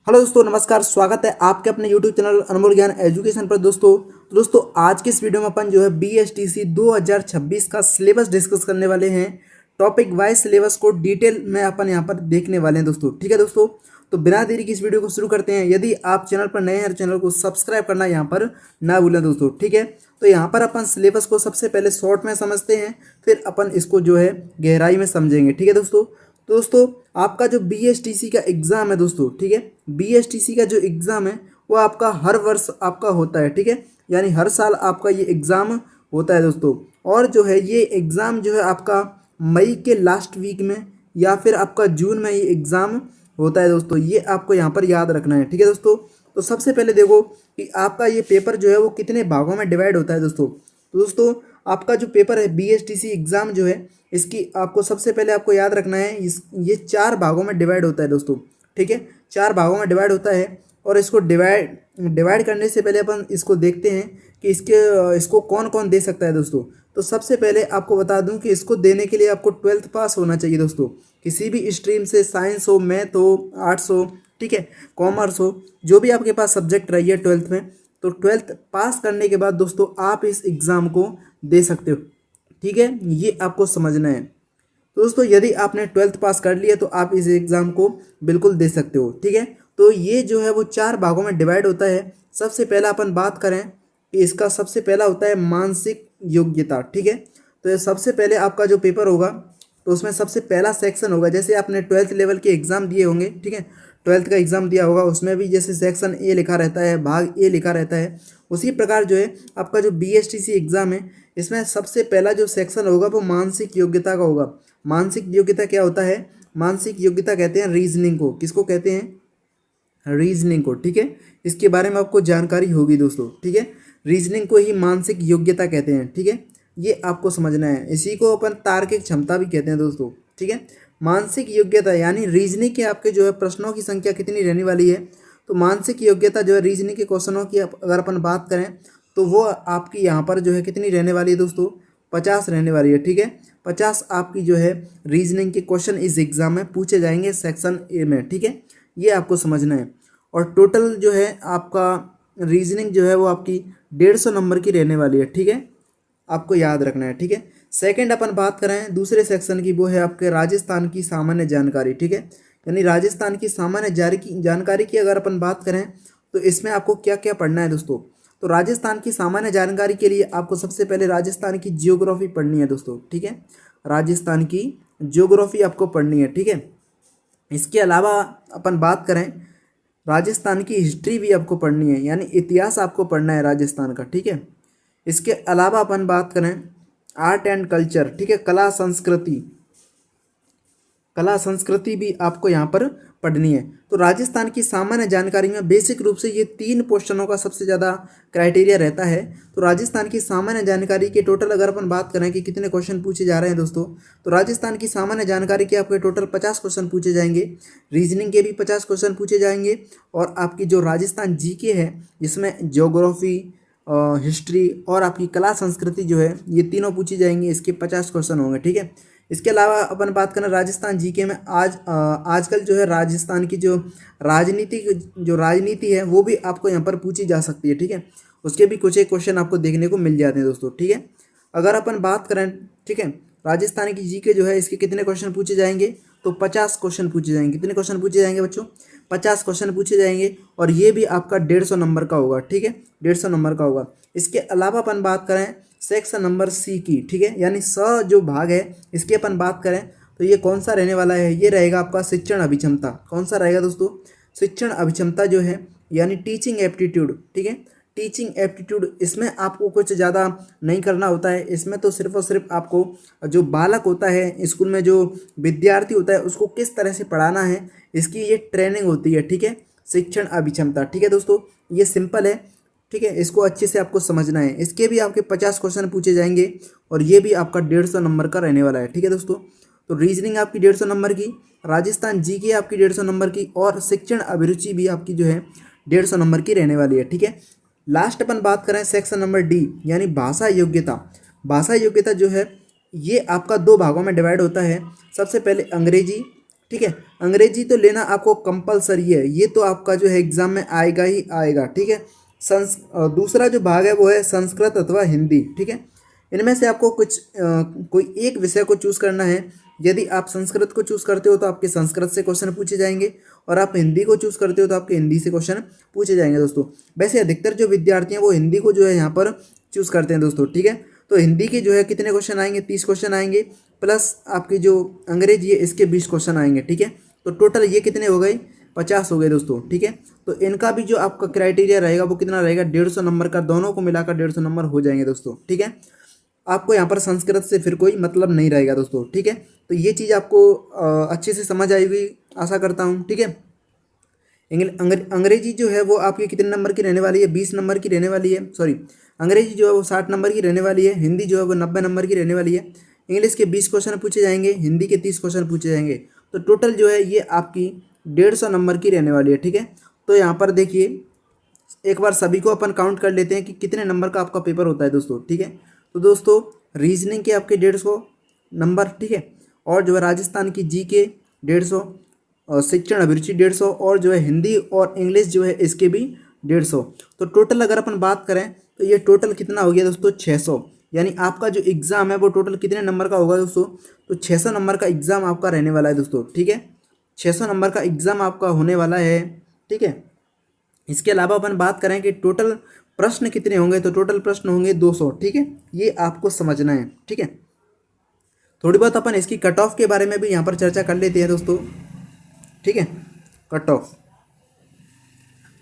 Hello दोस्तों, नमस्कार। स्वागत है आपके अपने यूट्यूब चैनल अनमोल ज्ञान एजुकेशन पर। दोस्तों आज के इस वीडियो में अपन जो है BSTC 2026 का सिलेबस डिस्कस करने वाले हैं। टॉपिक वाइज सिलेबस को डिटेल में अपन यहाँ पर देखने वाले हैं दोस्तों। ठीक है दोस्तों, तो बिना देरी की इस वीडियो को शुरू करते हैं। यदि आप चैनल पर नए हैं, चैनल को सब्सक्राइब करना यहाँ पर ना भूलें दोस्तों। ठीक है, तो यहाँ पर अपन सिलेबस को सबसे पहले शॉर्ट में समझते हैं, फिर अपन इसको जो है गहराई में समझेंगे। ठीक है दोस्तों, तो दोस्तों आपका जो BSTC का एग्ज़ाम है दोस्तों, ठीक है, BSTC का जो एग्ज़ाम है वो आपका हर वर्ष आपका होता है। ठीक है, यानी हर साल आपका ये एग्ज़ाम होता है दोस्तों। और जो है ये एग्ज़ाम जो है आपका मई के लास्ट वीक में या फिर आपका जून में ये एग्ज़ाम होता है दोस्तों। ये आपको यहाँ पर याद रखना है। ठीक है दोस्तों, तो सबसे पहले देखो कि आपका ये पेपर जो है वो कितने भागों में डिवाइड होता है दोस्तों। तो दोस्तों आपका जो पेपर है BSTC एग्ज़ाम जो है, इसकी आपको सबसे पहले आपको याद रखना है ये 4 भागों में डिवाइड होता है दोस्तों। ठीक है, 4 भागों में डिवाइड होता है। और इसको डिवाइड करने से पहले अपन इसको देखते हैं कि इसको कौन कौन दे सकता है दोस्तों। तो सबसे पहले आपको बता दूं कि इसको देने के लिए आपको 12th पास होना चाहिए दोस्तों। किसी भी स्ट्रीम से, साइंस हो, मैथ हो, आर्ट्स हो, ठीक है, कॉमर्स हो, जो भी आपके पास सब्जेक्ट रही है 12th में, तो 12th पास करने के बाद दोस्तों आप इस एग्ज़ाम को दे सकते हो। ठीक है, ये आपको समझना है। तो दोस्तों यदि आपने 12th पास कर लिया तो आप इस एग्ज़ाम को बिल्कुल दे सकते हो। ठीक है, तो ये जो है वो 4 भागों में डिवाइड होता है। सबसे पहला अपन बात करें कि इसका सबसे पहला होता है मानसिक योग्यता। ठीक है, तो ये सबसे पहले आपका जो पेपर होगा तो उसमें सबसे पहला सेक्शन होगा, जैसे आपने 12th लेवल के एग्ज़ाम दिए होंगे। ठीक है, 12th का एग्ज़ाम दिया होगा, उसमें भी जैसे सेक्शन ए लिखा रहता है, भाग ए लिखा रहता है, उसी प्रकार जो है आपका जो BSTC एग्ज़ाम है, इसमें सबसे पहला जो सेक्शन होगा वो मानसिक योग्यता का होगा। मानसिक योग्यता क्या होता है? मानसिक योग्यता कहते हैं रीजनिंग को। किसको कहते हैं? रीजनिंग को। ठीक है, इसके बारे में आपको जानकारी होगी दोस्तों। ठीक है, रीजनिंग को ही मानसिक योग्यता कहते हैं। ठीक है, ये आपको समझना है। इसी को अपन तार्किक क्षमता भी कहते हैं दोस्तों। ठीक है, मानसिक योग्यता यानी रीजनिंग के आपके जो है प्रश्नों की संख्या कितनी रहने वाली है। तो मानसिक योग्यता जो है रीजनिंग के क्वेश्चनों की अगर अपन बात करें तो वो आपकी यहाँ पर जो है कितनी रहने वाली है दोस्तों? 50 रहने वाली है। ठीक है, 50 आपकी जो है रीजनिंग के क्वेश्चन इस एग्ज़ाम में पूछे जाएंगे सेक्शन ए में। ठीक है, ये आपको समझना है। और टोटल जो है आपका रीजनिंग जो है वो आपकी 150 नंबर की रहने वाली है। ठीक है, आपको याद रखना है। ठीक है, सेकंड अपन बात करें दूसरे सेक्शन की, वो है आपके राजस्थान की सामान्य जानकारी। ठीक है, यानी राजस्थान की सामान्य जानकारी की अगर अपन बात करें तो इसमें आपको क्या क्या पढ़ना है दोस्तों। तो राजस्थान की सामान्य जानकारी के लिए आपको सबसे पहले राजस्थान की जियोग्राफी पढ़नी है दोस्तों। ठीक है, राजस्थान की जियोग्राफी आपको पढ़नी है। ठीक है, इसके अलावा अपन बात करें राजस्थान की हिस्ट्री भी आपको पढ़नी है, यानी इतिहास आपको पढ़ना है राजस्थान का। ठीक है, इसके अलावा अपन बात करें आर्ट एंड कल्चर। ठीक है, कला संस्कृति भी आपको यहाँ पर पढ़नी है। तो राजस्थान की सामान्य जानकारी में बेसिक रूप से ये 3 क्वेश्चनों का सबसे ज़्यादा क्राइटेरिया रहता है। तो राजस्थान की सामान्य जानकारी के टोटल अगर अपन बात करें कि कितने क्वेश्चन पूछे जा रहे हैं दोस्तों, तो राजस्थान की सामान्य जानकारी के आपके टोटल 50 क्वेश्चन पूछे जाएंगे। रीजनिंग के भी 50 क्वेश्चन पूछे जाएंगे। और आपकी जो राजस्थान GK है, जिसमें ज्योग्राफी, हिस्ट्री और आपकी कला संस्कृति जो है, ये तीनों पूछी जाएंगी। इसके 50 क्वेश्चन होंगे। ठीक है, इसके अलावा अपन बात करें राजस्थान GK में आजकल जो है राजस्थान की जो राजनीति है वो भी आपको यहाँ पर पूछी जा सकती है। ठीक है, उसके भी कुछ एक क्वेश्चन आपको देखने को मिल जाते हैं दोस्तों। ठीक है, अगर अपन बात करें, ठीक है, राजस्थान की GK जो है, इसके कितने क्वेश्चन पूछे जाएंगे? तो 50 क्वेश्चन पूछे जाएंगे। कितने क्वेश्चन पूछे जाएंगे बच्चों? 50 क्वेश्चन पूछे जाएंगे। और ये भी आपका 150 नंबर का होगा। ठीक है, 150 नंबर का होगा। इसके अलावा अपन बात करें सेक्शन नंबर C की, ठीक है, यानी जो भाग है इसकी अपन बात करें तो ये कौन सा रहने वाला है? ये रहेगा आपका शिक्षण अभिक्षमता। कौन सा रहेगा दोस्तों? शिक्षण अभिक्षमता जो है, यानी टीचिंग एप्टीट्यूड। ठीक है, टीचिंग एप्टीट्यूड, इसमें आपको कुछ ज़्यादा नहीं करना होता है। इसमें तो सिर्फ और सिर्फ आपको जो बालक होता है, स्कूल में जो विद्यार्थी होता है, उसको किस तरह से पढ़ाना है, इसकी ये ट्रेनिंग होती है। ठीक है, शिक्षण अभिक्षमता। ठीक है दोस्तों, ये सिंपल है। ठीक है, इसको अच्छे से आपको समझना है। इसके भी आपके 50 क्वेश्चन पूछे जाएंगे और ये भी आपका 150 नंबर का रहने वाला है। ठीक है दोस्तों, तो रीजनिंग आपकी 150 नंबर की, राजस्थान GK आपकी 150 नंबर की, और शिक्षण अभिरुचि भी आपकी जो है 150 नंबर की रहने वाली है। ठीक है, लास्ट अपन बात करें सेक्शन नंबर D, यानी भाषा योग्यता। भाषा योग्यता जो है ये आपका 2 भागों में डिवाइड होता है। सबसे पहले अंग्रेजी, ठीक है। अंग्रेजी तो लेना आपको कंपलसरी है, ये तो आपका जो है एग्जाम में आएगा ही आएगा, ठीक है। दूसरा जो भाग है वो है संस्कृत अथवा हिंदी, ठीक है। इनमें से आपको कोई एक विषय को चूज करना है। यदि आप संस्कृत को चूज करते हो तो आपके संस्कृत से क्वेश्चन पूछे जाएंगे, और आप हिंदी को चूज करते हो तो आपके हिंदी से क्वेश्चन पूछे जाएंगे दोस्तों। वैसे अधिकतर जो विद्यार्थी हैं वो हिंदी को जो है यहाँ पर चूज करते हैं दोस्तों, ठीक है। तो हिंदी के जो है कितने क्वेश्चन आएंगे, 30 क्वेश्चन आएंगे, प्लस आपकी जो अंग्रेजी है इसके 20 क्वेश्चन आएंगे, ठीक है। तो टोटल ये कितने हो गए, 50 हो गए दोस्तों, ठीक है। तो इनका भी जो आपका क्राइटेरिया रहेगा वो कितना रहेगा, 150 नंबर का, दोनों को मिलाकर 150 नंबर हो जाएंगे दोस्तों, ठीक है। आपको यहाँ पर संस्कृत से फिर कोई मतलब नहीं रहेगा दोस्तों, ठीक है। तो ये चीज़ आपको अच्छे से समझ आई हुई आशा करता हूँ, ठीक है। अंग्रेजी जो है वो आपकी कितने नंबर की रहने वाली है, 20 नंबर की रहने वाली है, सॉरी, अंग्रेजी जो है वो 60 नंबर की रहने वाली है, हिंदी जो है वो 90 नंबर की रहने वाली है, इंग्लिश के 20 क्वेश्चन पूछे जाएंगे, हिंदी के 30 क्वेश्चन पूछे जाएंगे। तो टोटल जो है ये आपकी 150 नंबर की रहने वाली है, ठीक है। तो यहाँ पर देखिए एक बार सभी को अपन काउंट कर लेते हैं कि कितने नंबर का आपका पेपर होता है दोस्तों, ठीक है। तो दोस्तों रीजनिंग के आपके 150 नंबर, ठीक है, और जो है राजस्थान की जी के 150, और शिक्षण अभिरुचि 150, और जो है हिंदी और इंग्लिश जो है इसके भी 150। तो टोटल अगर अपन बात करें तो ये टोटल कितना हो गया दोस्तों, 600। यानी आपका जो एग्ज़ाम है वो टोटल कितने नंबर का होगा दोस्तों, तो 600 नंबर का एग्ज़ाम आपका रहने वाला है दोस्तों, ठीक है। 600 नंबर का एग्ज़ाम आपका होने वाला है, ठीक है। इसके अलावा अपन बात करें कि टोटल प्रश्न कितने होंगे, तो टोटल प्रश्न होंगे 200, ठीक है। ये आपको समझना है, ठीक है। थोड़ी बहुत अपन इसकी कट ऑफ के बारे में भी यहाँ पर चर्चा कर लेते हैं दोस्तों, ठीक है। कट ऑफ,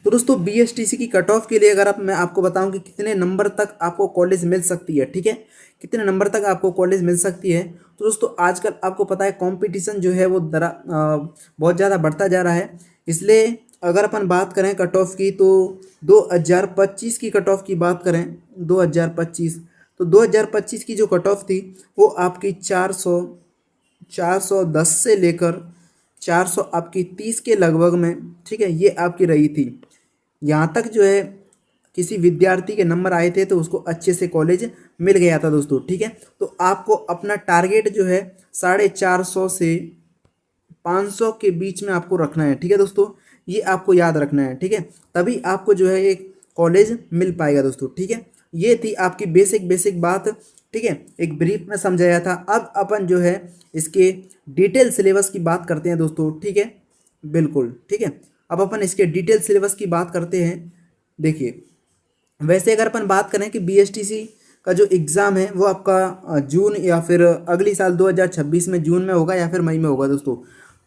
तो दोस्तों बीएसटीसी की कट ऑफ के लिए अगर मैं आपको बताऊं कि कितने नंबर तक आपको कॉलेज मिल सकती है, ठीक है, कितने नंबर तक आपको कॉलेज मिल सकती है। तो दोस्तों आजकल आपको पता है कंपटीशन जो है वो बहुत ज़्यादा बढ़ता जा रहा है, इसलिए अगर अपन बात करें कट ऑफ की तो 2025 की कट ऑफ की बात करें, 2025, तो 2025 की जो कट ऑफ थी वो आपकी 410 से लेकर 400 आपकी 30 के लगभग में, ठीक है, ये आपकी रही थी। यहाँ तक जो है किसी विद्यार्थी के नंबर आए थे तो उसको अच्छे से कॉलेज मिल गया था दोस्तों, ठीक है। तो आपको अपना टारगेट जो है 450 से 500 के बीच में आपको रखना है, ठीक है दोस्तों, ये आपको याद रखना है, ठीक है। तभी आपको जो है एक कॉलेज मिल पाएगा दोस्तों, ठीक है। ये थी आपकी बेसिक बात, ठीक है, एक ब्रीफ में समझाया था। अब अपन जो है इसके डिटेल सिलेबस की बात करते हैं दोस्तों, ठीक है, बिल्कुल, ठीक है। अब अपन इसके डिटेल सिलेबस की बात करते हैं। देखिए वैसे अगर अपन बात करें कि बीएसटीसी का जो एग्ज़ाम है वो आपका जून या फिर अगली साल 2026 में जून में होगा या फिर मई में होगा दोस्तों।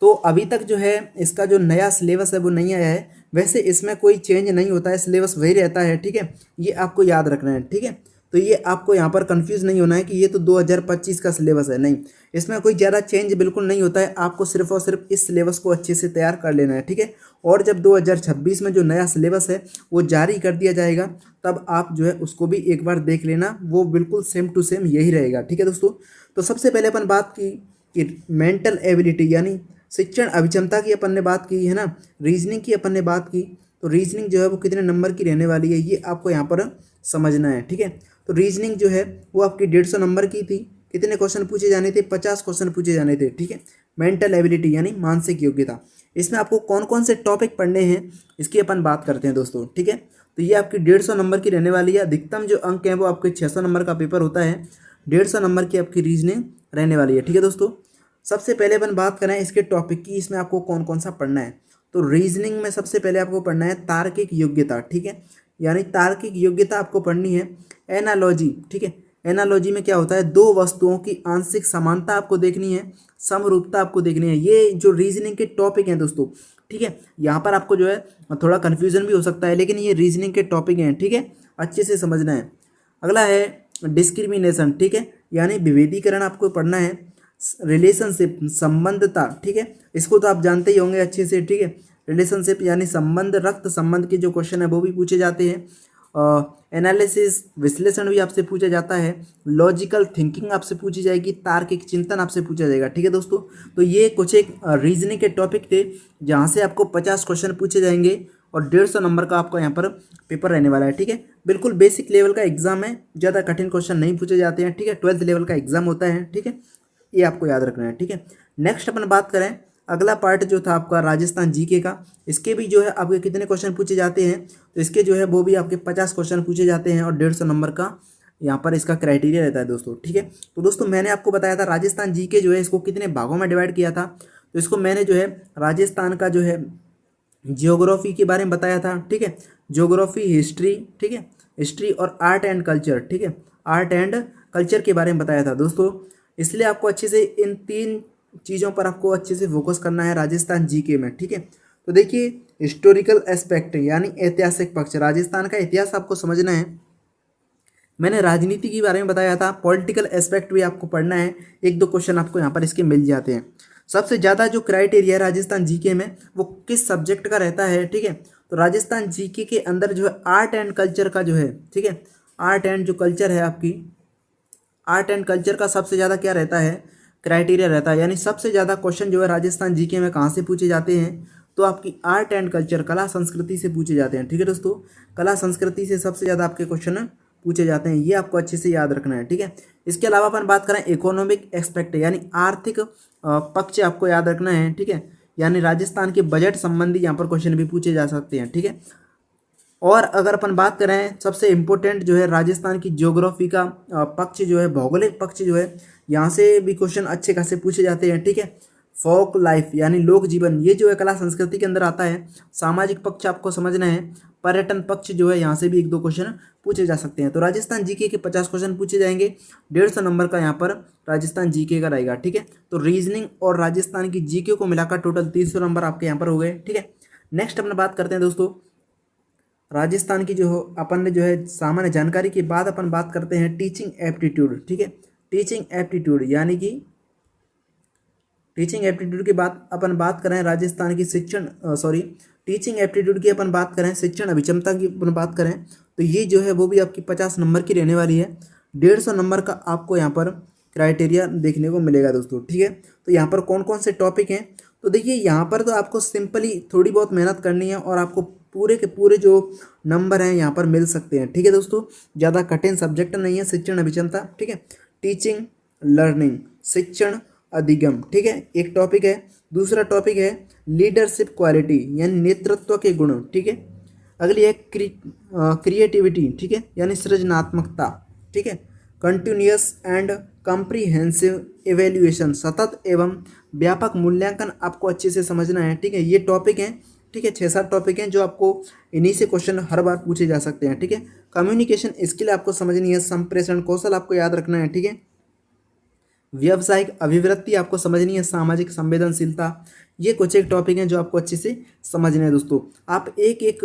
तो अभी तक जो है इसका जो नया सिलेबस है वो नहीं आया है, वैसे इसमें कोई चेंज नहीं होता है, सिलेबस वही रहता है, ठीक है। ये आपको याद रखना है, ठीक है। तो ये आपको यहाँ पर कंफ्यूज नहीं होना है कि ये तो 2025 का सिलेबस है, नहीं, इसमें कोई ज़्यादा चेंज बिल्कुल नहीं होता है। आपको सिर्फ और सिर्फ इस सिलेबस को अच्छे से तैयार कर लेना है, ठीक है। और जब 2026 में जो नया सिलेबस है वो जारी कर दिया जाएगा तब आप जो है उसको भी एक बार देख लेना, वो बिल्कुल सेम टू सेम यही रहेगा, ठीक है दोस्तों। तो सबसे पहले अपन बात की कि मेंटल एबिलिटी यानी शिक्षण अभिक्षमता की अपन ने बात की है ना, रीजनिंग की अपन ने बात की। तो रीजनिंग जो है वो कितने नंबर की रहने वाली है ये आपको यहाँ पर समझना है, ठीक है। तो रीजनिंग जो है वो आपकी 150 नंबर की थी, कितने क्वेश्चन पूछे जाने थे, 50 क्वेश्चन पूछे जाने थे, ठीक है। मेंटल एबिलिटी यानी मानसिक योग्यता, इसमें आपको कौन कौन से टॉपिक पढ़ने हैं इसकी अपन बात करते हैं दोस्तों, ठीक है। तो ये आपकी 150 नंबर की रहने वाली है। अधिकतम जो अंक हैं वो आपके 600 नंबर का पेपर होता है, 150 नंबर की आपकी रीजनिंग रहने वाली है, ठीक है दोस्तों। सबसे पहले अपन बात करें इसके टॉपिक की, इसमें आपको कौन कौन सा पढ़ना है। तो रीजनिंग में सबसे पहले आपको पढ़ना है तार्किक योग्यता, ठीक है, यानी तार्किक योग्यता आपको पढ़नी है। एनालॉजी, ठीक है, एनालॉजी में क्या होता है, दो वस्तुओं की आंशिक समानता आपको देखनी है, समरूपता आपको देखनी है। ये जो रीजनिंग के टॉपिक हैं दोस्तों, ठीक है, यहाँ पर आपको जो है थोड़ा कन्फ्यूजन भी हो सकता है, लेकिन ये रीजनिंग के टॉपिक हैं, ठीक है, अच्छे से समझना है। अगला है डिस्क्रिमिनेशन, ठीक है, यानी विभेदीकरण आपको पढ़ना है। रिलेशनशिप संबंधता, ठीक है, इसको तो आप जानते ही होंगे अच्छे से, ठीक है। रिलेशनशिप यानी संबंध, रक्त संबंध के जो क्वेश्चन है वो भी पूछे जाते हैं। एनालिसिस विश्लेषण भी आपसे पूछा जाता है। लॉजिकल थिंकिंग आपसे पूछी जाएगी, तार्किक चिंतन आपसे पूछा जाएगा, ठीक है दोस्तों। तो ये कुछ एक रीजनिंग के टॉपिक थे जहाँ से आपको 50 क्वेश्चन पूछे जाएंगे और 150 नंबर का आपका यहाँ पर पेपर रहने वाला है, ठीक है। बिल्कुल बेसिक लेवल का एग्जाम है, ज़्यादा कठिन क्वेश्चन नहीं पूछे जाते हैं, ठीक है। 12th लेवल का एग्जाम होता है, ठीक है, ये आपको याद रखना है, ठीक है। नेक्स्ट अपन बात करें अगला पार्ट जो था आपका राजस्थान जीके का, इसके भी जो है आपके कितने क्वेश्चन पूछे जाते हैं, तो इसके जो है वो भी आपके 50 क्वेश्चन पूछे जाते हैं और 150 नंबर का यहाँ पर इसका क्राइटेरिया रहता है दोस्तों। ठीक है, तो दोस्तों मैंने आपको बताया था राजस्थान जीके जो है इसको कितने भागों में डिवाइड किया था। तो इसको मैंने जो है राजस्थान का जो है जियोग्राफी के बारे में बताया था। ठीक है, जियोग्राफी, हिस्ट्री, ठीक है, हिस्ट्री और आर्ट एंड कल्चर, ठीक है, आर्ट एंड कल्चर के बारे में बताया था दोस्तों। इसलिए आपको अच्छे से इन 3 चीज़ों पर आपको अच्छे से फोकस करना है राजस्थान जीके में। ठीक है, तो देखिए हिस्टोरिकल एस्पेक्ट यानी ऐतिहासिक पक्ष, राजस्थान का इतिहास आपको समझना है। मैंने राजनीति के बारे में बताया था, पॉलिटिकल एस्पेक्ट भी आपको पढ़ना है, 1-2 क्वेश्चन आपको यहाँ पर इसके मिल जाते हैं। सबसे ज़्यादा जो क्राइटेरिया है राजस्थान जीके में वो किस सब्जेक्ट का रहता है। ठीक है, तो राजस्थान जीके के अंदर जो है आर्ट एंड कल्चर का जो है, ठीक है, आर्ट एंड जो कल्चर है आपकी, आर्ट एंड कल्चर का सबसे ज़्यादा क्या रहता है, क्राइटेरिया रहता है। यानी सबसे ज़्यादा क्वेश्चन जो है राजस्थान जीके में कहाँ से पूछे जाते हैं, तो आपकी आर्ट एंड कल्चर, कला संस्कृति से पूछे जाते हैं। ठीक है दोस्तों, कला संस्कृति से सबसे ज़्यादा आपके क्वेश्चन पूछे जाते हैं, ये आपको अच्छे से याद रखना है। ठीक है, इसके अलावा अपन बात करें इकोनॉमिक एक्सपेक्ट यानी आर्थिक पक्ष आपको याद रखना है। ठीक है, यानी राजस्थान के बजट संबंधी यहाँ पर क्वेश्चन भी पूछे जा सकते हैं। ठीक है, और अगर अपन बात करें सबसे इम्पोर्टेंट जो है राजस्थान की ज्योग्राफी का पक्ष जो है, भौगोलिक पक्ष जो है, यहाँ से भी क्वेश्चन अच्छे खासे पूछे जाते हैं। ठीक है, फोक लाइफ यानी लोक जीवन, ये जो है कला संस्कृति के अंदर आता है। सामाजिक पक्ष आपको समझना है, पर्यटन पक्ष जो है यहाँ से भी 1-2 क्वेश्चन पूछे जा सकते हैं। तो राजस्थान जीके के 50 क्वेश्चन पूछे जाएंगे, 150 नंबर का यहाँ पर राजस्थान जीके का रहेगा। ठीक है, तो रीजनिंग और राजस्थान की जीके को मिलाकर टोटल 300 नंबर आपके यहाँ पर हो गए। ठीक है, नेक्स्ट अपन बात करते हैं दोस्तों राजस्थान की जो अपन ने जो है सामान्य जानकारी के बाद अपन बात करते हैं टीचिंग एप्टीट्यूड। ठीक है, टीचिंग एप्टीट्यूड यानी कि टीचिंग एप्टीट्यूड की बात अपन बात करें राजस्थान की टीचिंग एप्टीट्यूड की अपन बात करें, शिक्षण अभिक्षमता की अपन बात करें, तो ये जो है वो भी आपकी 50 नंबर की रहने वाली है। 150 नंबर का आपको यहाँ पर क्राइटेरिया देखने को मिलेगा दोस्तों। ठीक है, तो यहाँ पर कौन कौन से टॉपिक हैं, तो देखिए यहाँ पर तो आपको सिंपली थोड़ी बहुत मेहनत करनी है और आपको पूरे के पूरे जो नंबर हैं यहाँ पर मिल सकते हैं। ठीक है दोस्तों, ज़्यादा कठिन सब्जेक्ट नहीं है शिक्षण अभिक्षमता। ठीक है, टीचिंग लर्निंग, शिक्षण अधिगम, ठीक है, एक टॉपिक है। दूसरा टॉपिक है लीडरशिप क्वालिटी यानी नेतृत्व के गुण। ठीक है, अगली है क्रिएटिविटी, ठीक है, यानी सृजनात्मकता। ठीक है, कंटिन्यूअस एंड कॉम्प्रिहेंसिव एवेल्यूएशन, सतत एवं व्यापक मूल्यांकन आपको अच्छे से समझना है। ठीक है, ये टॉपिक हैं। ठीक है, 6-7 टॉपिक हैं जो आपको इन्हीं से क्वेश्चन हर बार पूछे जा सकते हैं। ठीक है, कम्युनिकेशन स्किल आपको समझनी है, संप्रेषण कौशल आपको याद रखना है। ठीक है, व्यावसायिक अभिवृत्ति आपको समझनी है, सामाजिक संवेदनशीलता, ये कुछ एक टॉपिक हैं जो आपको अच्छे से समझने हैं दोस्तों। आप एक एक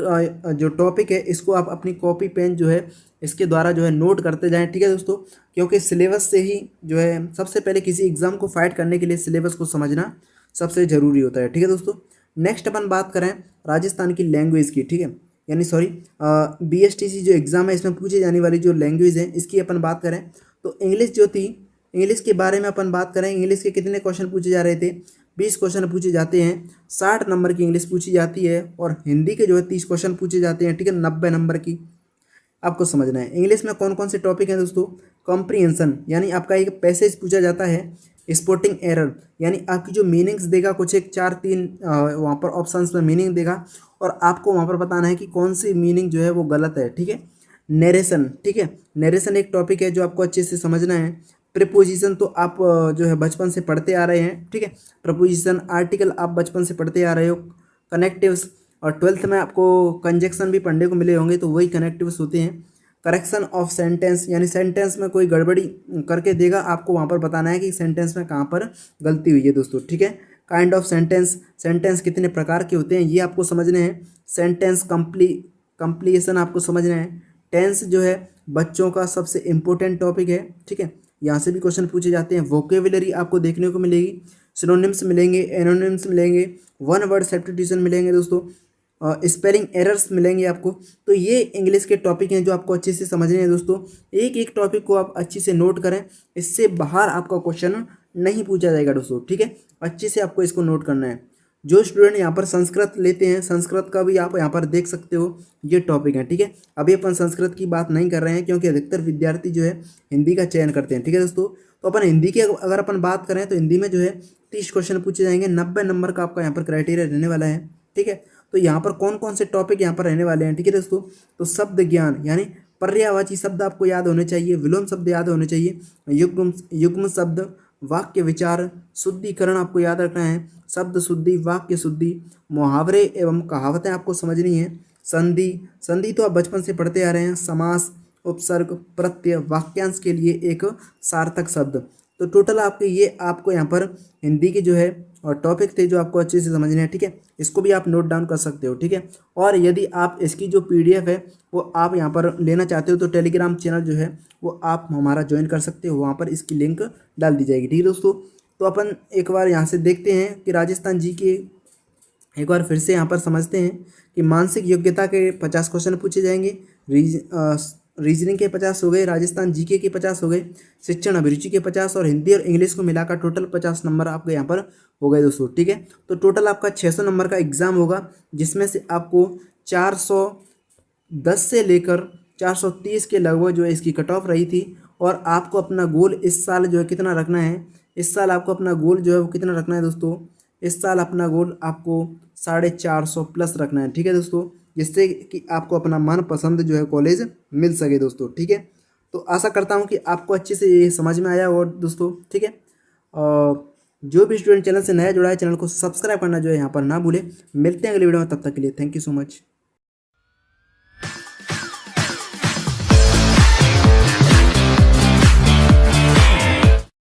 जो टॉपिक है इसको आप अपनी कॉपी पेन जो है इसके द्वारा जो है नोट करते जाएं। ठीक है दोस्तों, क्योंकि सिलेबस से ही जो है सबसे पहले किसी एग्जाम को फाइट करने के लिए सिलेबस को समझना सबसे ज़रूरी होता है। ठीक है दोस्तों, नेक्स्ट अपन बात करें राजस्थान की लैंग्वेज की। ठीक है, यानी BSTC जो एग्ज़ाम है इसमें पूछी जाने वाली जो लैंग्वेज है इसकी अपन बात करें तो इंग्लिश जो थी, इंग्लिश के बारे में अपन बात करें, इंग्लिश के कितने क्वेश्चन पूछे जा रहे थे, 20 क्वेश्चन पूछे जाते हैं, 60 नंबर की इंग्लिश पूछी जाती है और हिंदी के जो है 30 क्वेश्चन पूछे जाते हैं। ठीक है, 90 नंबर की आपको समझना है। इंग्लिश में कौन कौन से टॉपिक हैं दोस्तों, कॉम्प्रीहेंशन यानी आपका एक पैसेज पूछा जाता है, स्पोर्टिंग एरर यानी आपकी जो मीनिंग्स देगा कुछ एक 4-3 वहाँ पर ऑप्शंस में मीनिंग देगा और आपको वहाँ पर बताना है कि कौन सी मीनिंग जो है वो गलत है। ठीक है, नरेशन, ठीक है, नरेशन एक टॉपिक है जो आपको अच्छे से समझना है। प्रीपोजिशन तो आप जो है बचपन से पढ़ते आ रहे हैं। ठीक है, प्रपोजिशन, आर्टिकल आप बचपन से पढ़ते आ रहे हो। कनेक्टिव्स और 12th में आपको कंजक्शन भी पढ़ने को मिले होंगे, तो वही कनेक्टिव्स होते हैं। करेक्शन ऑफ सेंटेंस यानी सेंटेंस में कोई गड़बड़ी करके देगा, आपको वहाँ पर बताना है कि सेंटेंस में कहाँ पर गलती हुई है दोस्तों। ठीक है, काइंड ऑफ सेंटेंस, सेंटेंस कितने प्रकार के होते हैं ये आपको समझने हैं। सेंटेंस कंप्लीशन आपको समझना है। टेंस जो है बच्चों का सबसे इम्पोर्टेंट टॉपिक है। ठीक है, यहाँ से भी क्वेश्चन पूछे जाते हैं। वोकेबुलरी आपको देखने को मिलेगी, सिनोनिम्स मिलेंगे, एनोनिम्स मिलेंगे, वन वर्ड सब्स्टिट्यूशन मिलेंगे दोस्तों, स्पेलिंग एरर्स मिलेंगे आपको। तो ये इंग्लिश के टॉपिक हैं जो आपको अच्छे से समझने हैं दोस्तों। एक एक टॉपिक को आप अच्छे से नोट करें, इससे बाहर आपका क्वेश्चन नहीं पूछा जाएगा दोस्तों। ठीक है, अच्छे से आपको इसको नोट करना है। जो स्टूडेंट यहाँ पर संस्कृत लेते हैं, संस्कृत का भी आप यहाँ पर देख सकते हो, ये टॉपिक है। ठीक है, अभी अपन संस्कृत की बात नहीं कर रहे हैं क्योंकि अधिकतर विद्यार्थी जो है हिंदी का चयन करते हैं। ठीक है दोस्तों, तो अपन हिंदी की अगर अपन बात करें तो हिंदी में जो है 30 क्वेश्चन पूछे जाएंगे, 90 नंबर का आपका यहाँ पर क्राइटेरिया रहने वाला है। ठीक है, तो यहाँ पर कौन कौन से टॉपिक यहाँ पर रहने वाले हैं, ठीक है दोस्तों। तो शब्द ज्ञान यानी पर्यायवाची शब्द आपको याद होने चाहिए, विलोम शब्द याद होने चाहिए, युग्म युग्म शब्द, वाक्य विचार, शुद्धिकरण आपको याद रखना है, शब्द शुद्धि, वाक्य शुद्धि, मुहावरे एवं कहावतें आपको समझनी है, संधि, संधि तो आप बचपन से पढ़ते आ रहे हैं, समास, उपसर्ग, प्रत्यय, वाक्यांश के लिए एक सार्थक शब्द। तो टोटल आपके ये आपको यहाँ पर हिंदी के जो है और टॉपिक थे जो आपको अच्छे से समझने हैं। ठीक है, इसको भी आप नोट डाउन कर सकते हो। ठीक है, और यदि आप इसकी जो PDF है वो आप यहाँ पर लेना चाहते हो तो टेलीग्राम चैनल जो है वो आप हमारा ज्वाइन कर सकते हो, वहाँ पर इसकी लिंक डाल दी जाएगी। ठीक है दोस्तों, तो अपन एक बार यहाँ से देखते हैं कि राजस्थान जी के एक बार फिर से यहाँ पर समझते हैं कि मानसिक योग्यता के 50 क्वेश्चन पूछे जाएंगे, रीजनिंग के 50 हो गए, राजस्थान जीके के 50 हो गए, शिक्षण अभिरुचि के 50 और हिंदी और इंग्लिश को मिलाकर टोटल 50 नंबर आपके यहाँ पर हो गए दोस्तों। ठीक है, तो टोटल आपका 600 नंबर का एग्जाम होगा, जिसमें से आपको 410 से लेकर 430 के लगभग जो है इसकी कट ऑफ रही थी। और आपको अपना गोल इस साल जो है कितना रखना है, इस साल आपको अपना गोल जो है वो कितना रखना है दोस्तों, इस साल अपना गोल आपको 450 प्लस रखना है। ठीक है दोस्तों, जिससे कि आपको अपना मनपसंद जो है कॉलेज मिल सके दोस्तों। ठीक है, तो आशा करता हूँ कि आपको अच्छे से ये समझ में आया और दोस्तों। ठीक है, और जो भी स्टूडेंट चैनल से नया जुड़ा है चैनल को सब्सक्राइब करना जो है यहाँ पर ना भूले। मिलते हैं अगले वीडियो में, तब तक के लिए थैंक यू सो मच।